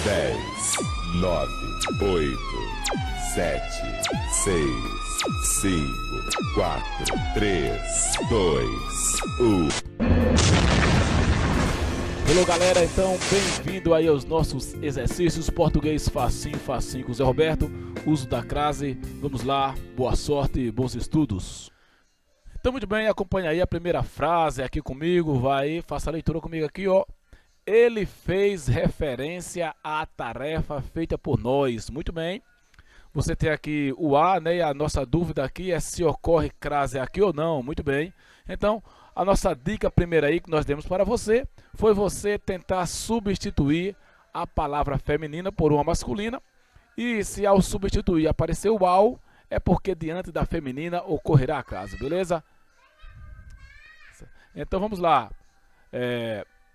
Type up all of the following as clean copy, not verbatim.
10, 9, 8, 7, 6, 5, 4, 3, 2, 1. Hello galera, então bem-vindo aí aos nossos exercícios português facinho, facinho com o Zé Roberto, uso da crase. Vamos lá, boa sorte e bons estudos. Então muito bem, acompanha aí a primeira frase aqui comigo, vai, faça a leitura comigo aqui, ó. Ele fez referência à tarefa feita por nós. Muito bem. Você tem aqui o A, né? E a nossa dúvida aqui é se ocorre crase aqui ou não. Muito bem. Então, a nossa dica primeira aí que nós demos para você foi você tentar substituir a palavra feminina por uma masculina. E se ao substituir aparecer o ao, é porque diante da feminina ocorrerá a crase, beleza? Então vamos lá.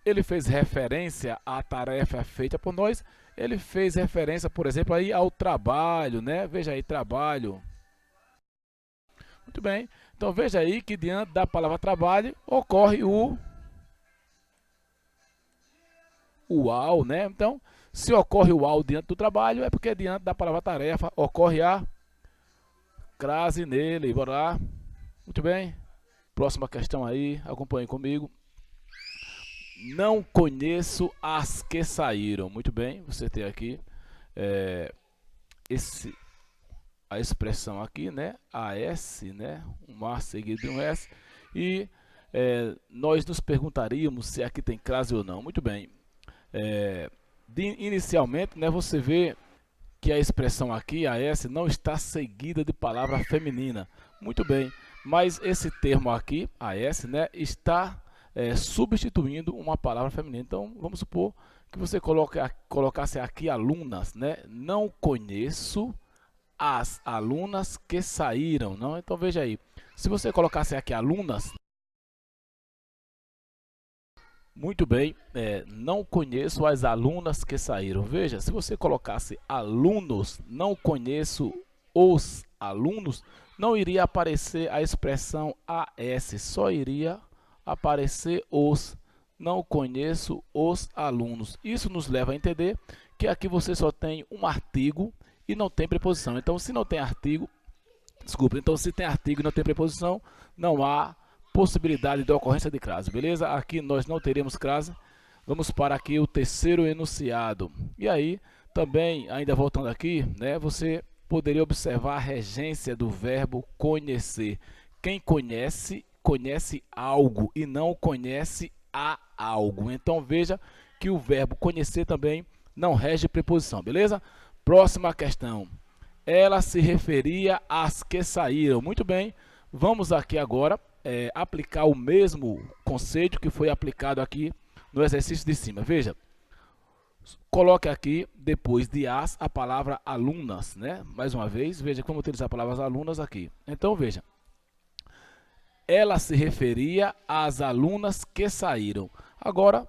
Ele fez referência à tarefa feita por nós. Ele fez referência, por exemplo, aí ao trabalho, né? Veja aí, trabalho. Muito bem. Então veja aí que diante da palavra trabalho ocorre o ao, né? Então, se ocorre o ao diante do trabalho, é porque diante da palavra tarefa ocorre a crase nele. Bora lá. Muito bem. Próxima questão aí, acompanhe comigo. Não conheço as que saíram. Muito bem, você tem aqui a expressão aqui, né? AS, né? Um A seguido de um S. E nós nos perguntaríamos se aqui tem crase ou não. Muito bem. Inicialmente, né, você vê que a expressão aqui, AS, não está seguida de palavra feminina. Muito bem. Mas esse termo aqui, AS, né, está substituindo uma palavra feminina. Então, vamos supor que você colocasse aqui alunas, né? Não conheço as alunas que saíram, não? Então, veja aí. Se você colocasse aqui alunas, muito bem, não conheço as alunas que saíram. Veja, se você colocasse alunos, não conheço os alunos, não iria aparecer a expressão AS, só iria aparecer os. Não conheço os alunos. Isso nos leva a entender que aqui você só tem um artigo e não tem preposição. Então, se não tem artigo, então se tem artigo e não tem preposição, não há possibilidade de ocorrência de crase, beleza? Aqui nós não teremos crase. Vamos para aqui o terceiro enunciado. E aí, também, ainda voltando aqui, né, você poderia observar a regência do verbo conhecer. Quem conhece, conhece algo e não conhece a algo. Então veja que o verbo conhecer também não rege preposição, beleza? Próxima questão. Ela se referia às que saíram. Muito bem, vamos aqui agora aplicar o mesmo conceito que foi aplicado aqui no exercício de cima. Veja, coloque aqui depois de as a palavra alunas, né? Mais uma vez, veja como utilizar a palavra alunas aqui. Então veja. Ela se referia às alunas que saíram. Agora,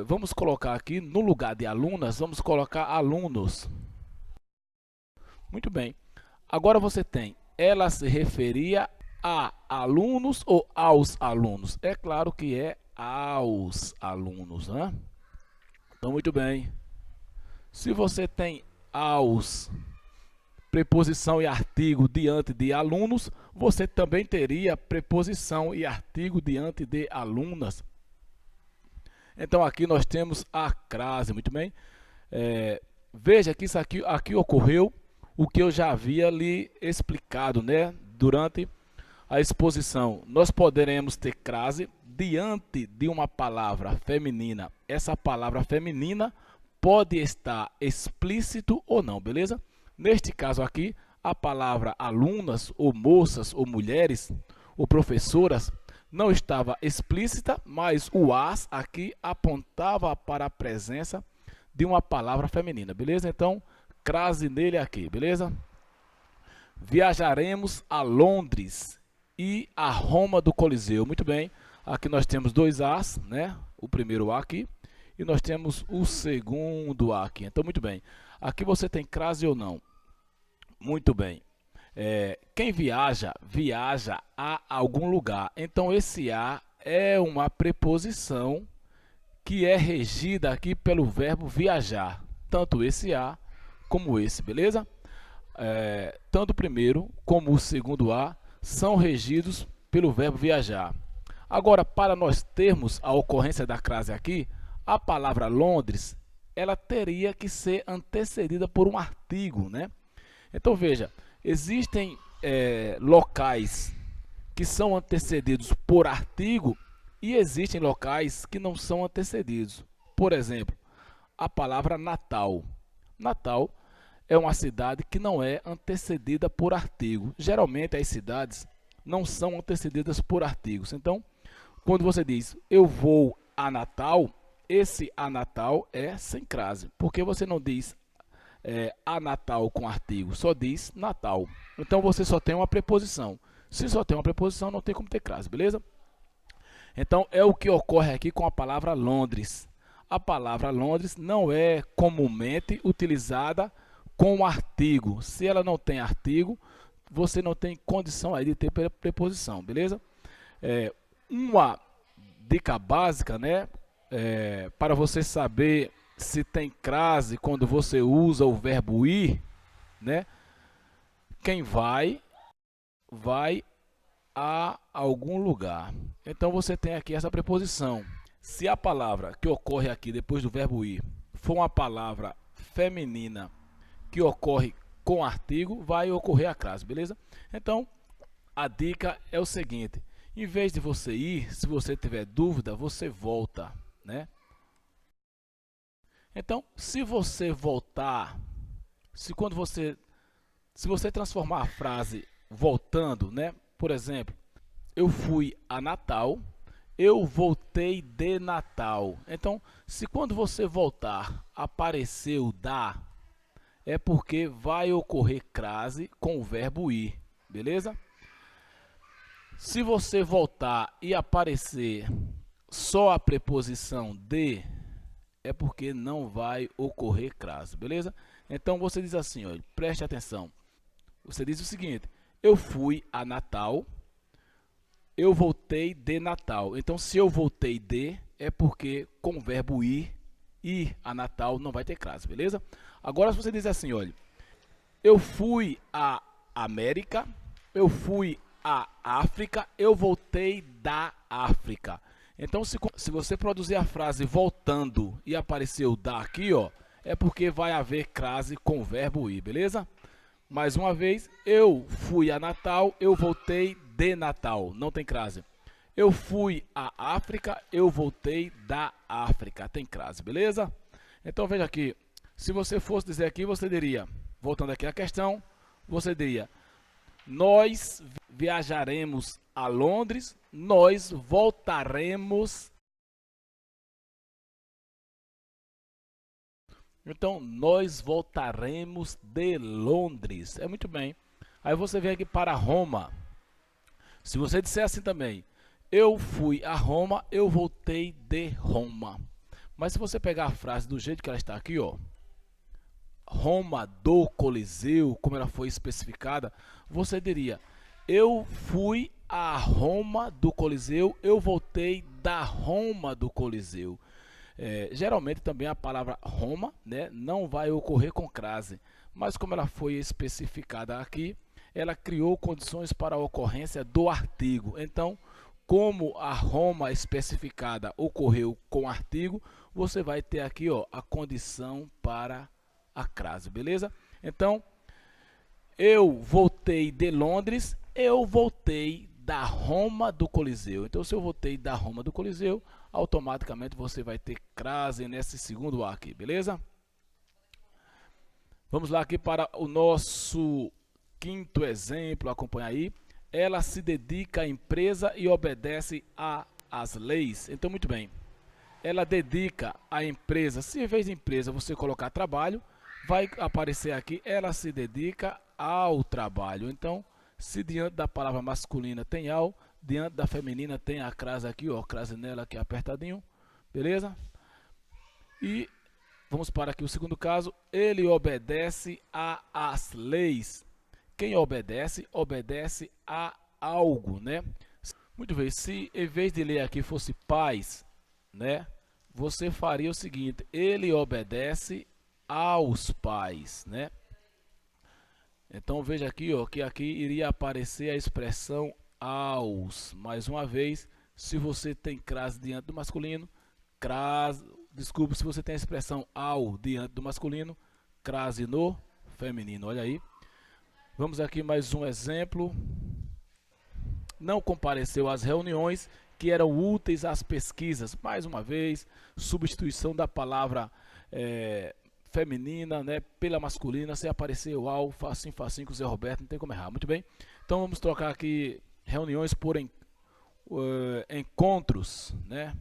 vamos colocar aqui, no lugar de alunas, vamos colocar alunos. Muito bem. Agora você tem, ela se referia a alunos ou aos alunos? É claro que é aos alunos, né? Então, muito bem. Se você tem aos, preposição e artigo diante de alunos, você também teria preposição e artigo diante de alunas. Então aqui nós temos a crase, muito bem. Veja que isso aqui ocorreu o que eu já havia lhe explicado, né? Durante a exposição. Nós poderemos ter crase diante de uma palavra feminina. Essa palavra feminina pode estar explícito ou não, beleza? Neste caso aqui, a palavra alunas, ou moças, ou mulheres, ou professoras, não estava explícita, mas o as aqui apontava para a presença de uma palavra feminina, beleza? Então, crase nele aqui, beleza? Viajaremos a Londres e a Roma do Coliseu. Muito bem, aqui nós temos dois as, né? O primeiro a aqui, e nós temos o segundo a aqui. Então, muito bem. Aqui você tem crase ou não? Muito bem. Quem viaja, viaja a algum lugar. Então, esse a é uma preposição que é regida aqui pelo verbo viajar. tanto esse A como esse, beleza? Tanto o primeiro como o segundo A são regidos pelo verbo viajar. Agora, para nós termos a ocorrência da crase aqui, a palavra Londres, ela teria que ser antecedida por um artigo, né? Então veja, existem locais que são antecedidos por artigo e existem locais que não são antecedidos. Por exemplo, a palavra Natal. Natal é uma cidade que não é antecedida por artigo. Geralmente as cidades não são antecedidas por artigos. Então, quando você diz eu vou a Natal, esse a Natal é sem crase, porque você não diz a Natal com artigo, só diz Natal. Então você só tem uma preposição. Se só tem uma preposição, não tem como ter crase, beleza? Então é o que ocorre aqui com a palavra Londres. A palavra Londres não é comumente utilizada com artigo. Se ela não tem artigo, você não tem condição aí de ter preposição, beleza? Uma dica básica, né? Para você saber se tem crase quando você usa o verbo ir, né? Quem vai a algum lugar. Então você tem aqui essa preposição. Se a palavra que ocorre aqui depois do verbo ir for uma palavra feminina que ocorre com artigo, vai ocorrer a crase, beleza? Então a dica é o seguinte: em vez de você ir, se você tiver dúvida, você volta, né? Então, se você voltar, se você transformar a frase voltando, né? Por exemplo, eu fui a Natal, eu voltei de Natal. Então, se quando você voltar aparecer o da, é porque vai ocorrer crase com o verbo ir, beleza? Se você voltar e aparecer só a preposição de, é porque não vai ocorrer crase, beleza? Então você diz assim, olha, preste atenção. Você diz o seguinte: eu fui a Natal, eu voltei de Natal. Então se eu voltei de, é porque com o verbo ir a Natal não vai ter crase, beleza? Agora se você diz assim, olha, eu fui a América, eu fui a África, eu voltei da África. Então, se você produzir a frase voltando e aparecer o da aqui, ó, é porque vai haver crase com o verbo ir, beleza? Mais uma vez, eu fui a Natal, eu voltei de Natal, não tem crase. Eu fui à África, eu voltei da África, tem crase, beleza? Então, veja aqui, se você fosse dizer aqui, você diria, voltando aqui à questão, você diria: nós viajaremos a Londres, nós voltaremos. Então, nós voltaremos de Londres. É muito bem. Aí você vem aqui para Roma. Se você disser assim também, eu fui a Roma, eu voltei de Roma. Mas se você pegar a frase do jeito que ela está aqui, ó, Roma do Coliseu, como ela foi especificada, você diria: eu fui a Roma do Coliseu, eu voltei da Roma do Coliseu. Geralmente também a palavra Roma, né, não vai ocorrer com crase, mas como ela foi especificada aqui, ela criou condições para a ocorrência do artigo. Então, como a Roma especificada ocorreu com artigo, você vai ter aqui, ó, a condição para a crase, beleza? Então, eu voltei de Londres, eu voltei da Roma do Coliseu. Então, se eu voltei da Roma do Coliseu, automaticamente você vai ter crase nesse segundo A aqui, beleza? Vamos lá aqui para o nosso quinto exemplo, acompanha aí. Ela se dedica à empresa e obedece às leis. Então, muito bem. Ela dedica à empresa. Se em vez de empresa você colocar trabalho, vai aparecer aqui, ela se dedica ao trabalho. Então, se diante da palavra masculina tem ao, diante da feminina tem a crase aqui, ó, crase nela aqui apertadinho, beleza? E vamos para aqui o segundo caso, ele obedece às leis. Quem obedece, obedece a algo, né? Muito bem, se em vez de ler aqui fosse paz, né? Você faria o seguinte, ele obedece aos pais, né? Então veja aqui, ó, que aqui iria aparecer a expressão aos. Mais uma vez, se você tem crase diante do masculino, crase, desculpe, se você tem a expressão ao diante do masculino, crase no feminino. Olha aí. Vamos aqui mais um exemplo. Não compareceu às reuniões que eram úteis às pesquisas. Mais uma vez, substituição da palavra feminina, né, pela masculina. Se apareceu ao, facinho, facinho com o Zé Roberto, não tem como errar. Muito bem. Então vamos trocar aqui reuniões por encontros, né?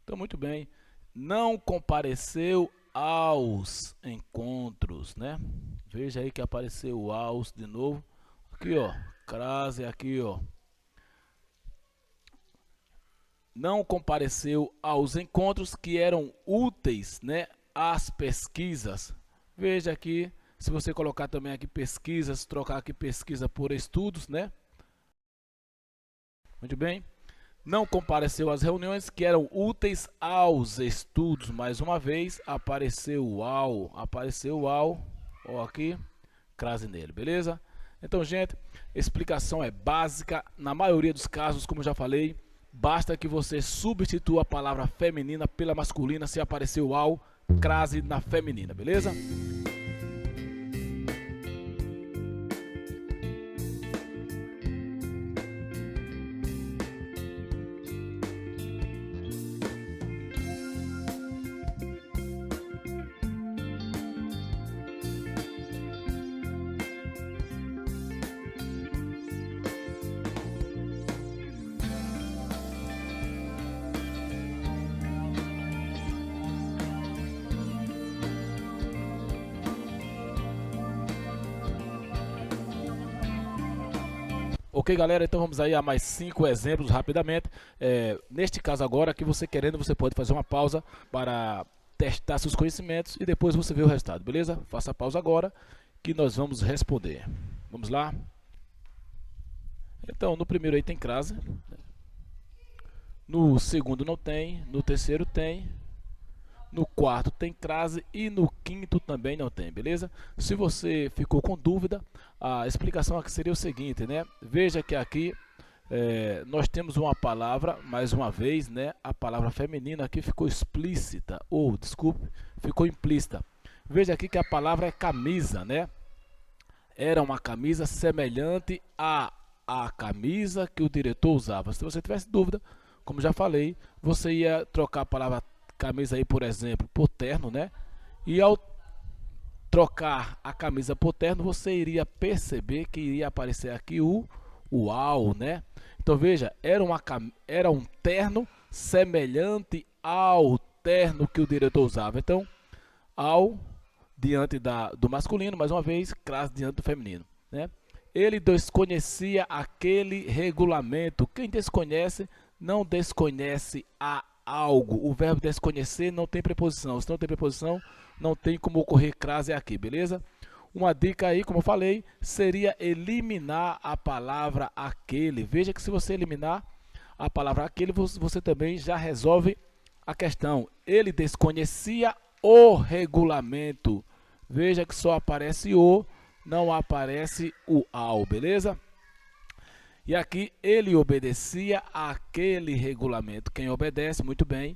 Então muito bem. Não compareceu aos encontros, né? Veja aí que apareceu aos de novo. Aqui, ó, crase aqui, ó. Não compareceu aos encontros que eram úteis, né, às pesquisas. Veja aqui, se você colocar também aqui pesquisas, trocar aqui pesquisa por estudos, né? Muito bem. Não compareceu às reuniões que eram úteis aos estudos. Mais uma vez, apareceu ao, ó aqui, crase nele, beleza? Então, gente, explicação é básica. Na maioria dos casos, como eu já falei, basta que você substitua a palavra feminina pela masculina se aparecer o ao, crase na feminina, beleza? Ok, galera, então vamos aí a mais 5 exemplos rapidamente. Neste caso agora, que você querendo, você pode fazer uma pausa para testar seus conhecimentos e depois você vê o resultado, beleza? Faça a pausa agora que nós vamos responder. Vamos lá? Então, no primeiro aí tem crase. No segundo não tem, no terceiro tem. No quarto tem crase e no quinto também não tem, beleza? Se você ficou com dúvida, a explicação aqui seria o seguinte, né? Veja que aqui nós temos uma palavra, mais uma vez, né? A palavra feminina aqui ficou explícita, ou, desculpe, ficou implícita. Veja aqui que a palavra é camisa, né? Era uma camisa semelhante à camisa que o diretor usava. Se você tivesse dúvida, como já falei, você ia trocar a palavra camisa aí, por exemplo, por terno, né? E ao trocar a camisa por terno, você iria perceber que iria aparecer aqui o ao, né? Então veja, era um terno semelhante ao terno que o diretor usava. Então, ao diante do masculino, mais uma vez, crase diante do feminino, né? Ele desconhecia aquele regulamento. Quem desconhece, não desconhece a algo. O verbo desconhecer não tem preposição. Se não tem preposição, não tem como ocorrer crase aqui, beleza? Uma dica aí, como eu falei, seria eliminar a palavra aquele. Veja que se você eliminar a palavra aquele, você também já resolve a questão. Ele desconhecia o regulamento. Veja que só aparece o, não aparece o ao, beleza? E aqui ele obedecia àquele regulamento. Quem obedece, muito bem,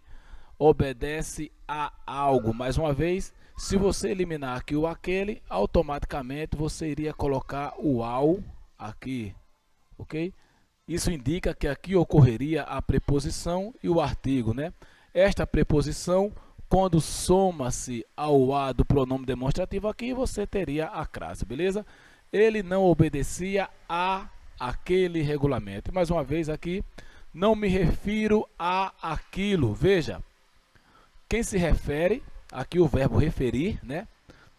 obedece a algo. Mais uma vez, se você eliminar aqui o aquele, automaticamente você iria colocar o ao aqui, ok? Isso indica que aqui ocorreria a preposição e o artigo, né? Esta preposição, quando soma-se ao a do pronome demonstrativo aqui, você teria a crase, beleza? Ele não obedecia a aquele regulamento. Mais uma vez aqui, não me refiro a aquilo. Veja, quem se refere, aqui o verbo referir, né?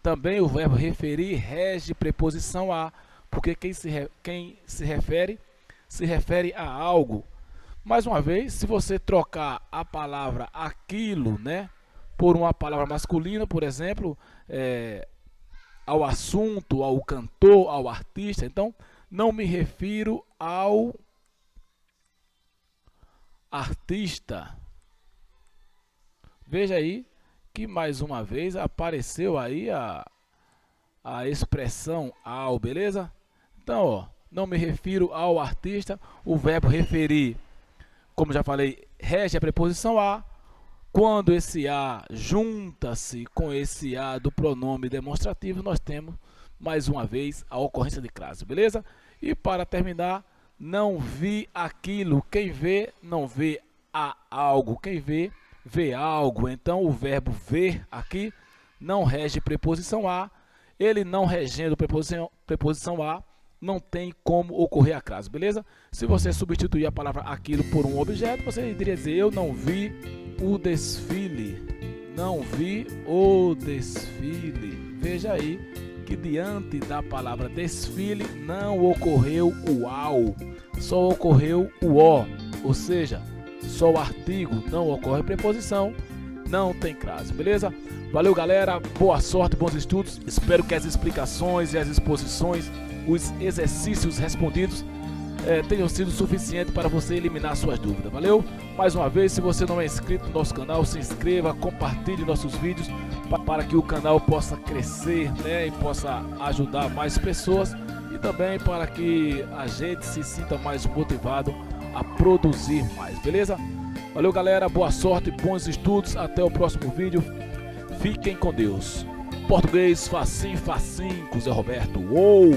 Também o verbo referir rege preposição a, porque quem se refere a algo. Mais uma vez, se você trocar a palavra aquilo, né, por uma palavra masculina, por exemplo, ao assunto, ao cantor, ao artista, então não me refiro ao artista. Veja aí que mais uma vez apareceu aí a expressão ao, beleza? Então, ó, não me refiro ao artista, o verbo referir, como já falei, rege a preposição a. Quando esse a junta-se com esse a do pronome demonstrativo, nós temos mais uma vez a ocorrência de crase, beleza? E para terminar, não vi aquilo. Quem vê, não vê a algo. Quem vê, vê algo. Então o verbo ver aqui não rege preposição a. Ele não regendo preposição a, não tem como ocorrer a crase, beleza? Se você substituir a palavra aquilo por um objeto, você iria dizer: eu não vi o desfile. Não vi o desfile. Veja aí que diante da palavra desfile não ocorreu o ao, só ocorreu o o, ou seja, só o artigo, não ocorre preposição, não tem crase, beleza? Valeu, galera, boa sorte, bons estudos. Espero que as explicações e as exposições, os exercícios respondidos tenham sido suficientes para você eliminar suas dúvidas. Valeu? Mais uma vez, se você não é inscrito no nosso canal, se inscreva, compartilhe nossos vídeos para que o canal possa crescer, né, e possa ajudar mais pessoas, e também para que a gente se sinta mais motivado a produzir mais, beleza? Valeu, galera, boa sorte, bons estudos, até o próximo vídeo, fiquem com Deus. Português facinho, facinho com Zé Roberto. Uou!